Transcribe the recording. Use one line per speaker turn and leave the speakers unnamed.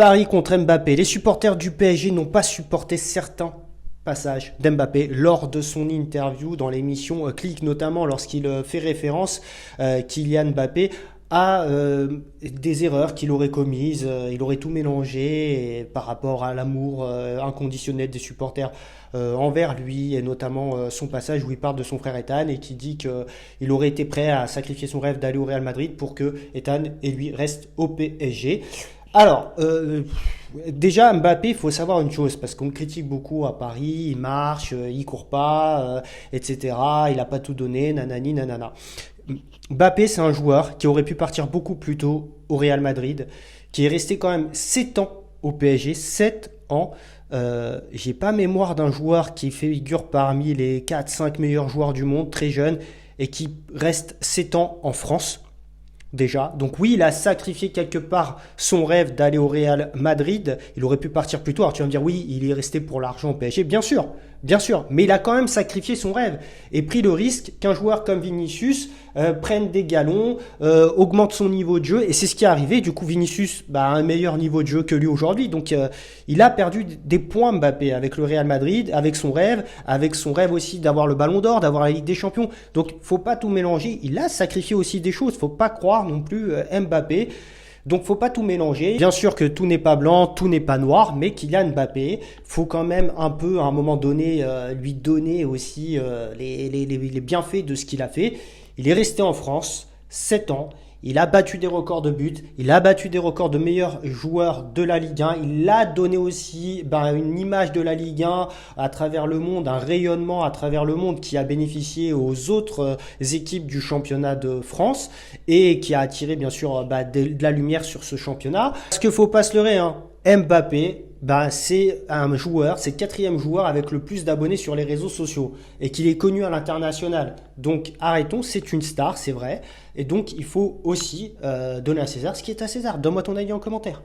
Paris contre Mbappé. Les supporters du PSG n'ont pas supporté certains passages d'Mbappé lors de son interview dans l'émission Click, notamment lorsqu'il fait référence, Kylian Mbappé, à des erreurs qu'il aurait commises. Il aurait tout mélangé par rapport à l'amour inconditionnel des supporters envers lui, et notamment son passage où il parle de son frère Ethan et qui dit qu'il aurait été prêt à sacrifier son rêve d'aller au Real Madrid pour que Ethan et lui restent au PSG. Alors, déjà Mbappé, il faut savoir une chose, parce qu'on le critique beaucoup à Paris, il marche, il court pas, etc. Il a pas tout donné, nanani, nanana. Mbappé, c'est un joueur qui aurait pu partir beaucoup plus tôt au Real Madrid, qui est resté quand même 7 ans au PSG, 7 ans. J'ai pas mémoire d'un joueur qui figure parmi les 4-5 meilleurs joueurs du monde, très jeune, et qui reste 7 ans en France. Déjà. Donc oui, il a sacrifié quelque part son rêve d'aller au Real Madrid. Il aurait pu partir plus tôt. Alors tu vas me dire, oui, il est resté pour l'argent au PSG. Bien sûr. Mais il a quand même sacrifié son rêve et pris le risque qu'un joueur comme Vinicius prenne des galons, augmente son niveau de jeu. Et c'est ce qui est arrivé. Du coup, Vinicius a un meilleur niveau de jeu que lui aujourd'hui. Donc il a perdu des points, Mbappé, avec le Real Madrid, avec son rêve aussi d'avoir le Ballon d'Or, d'avoir la Ligue des Champions. Donc faut pas tout mélanger. Il a sacrifié aussi des choses. Faut pas croire non plus Mbappé. Donc faut pas tout mélanger. Bien sûr que tout n'est pas blanc, tout n'est pas noir, mais Kylian Mbappé, faut quand même un peu à un moment donné lui donner aussi les bienfaits de ce qu'il a fait. Il est resté en France 7 ans. Il a battu des records de buts, il a battu des records de meilleurs joueurs de la Ligue 1, il a donné aussi une image de la Ligue 1 à travers le monde, un rayonnement à travers le monde qui a bénéficié aux autres équipes du championnat de France et qui a attiré bien sûr de la lumière sur ce championnat. Parce qu'il ne faut pas se leurrer, hein. Mbappé, c'est un joueur, c'est le quatrième joueur avec le plus d'abonnés sur les réseaux sociaux et qu'il est connu à l'international. Donc arrêtons, c'est une star, c'est vrai. Et donc il faut aussi donner à César ce qui est à César. Donne-moi ton avis en commentaire.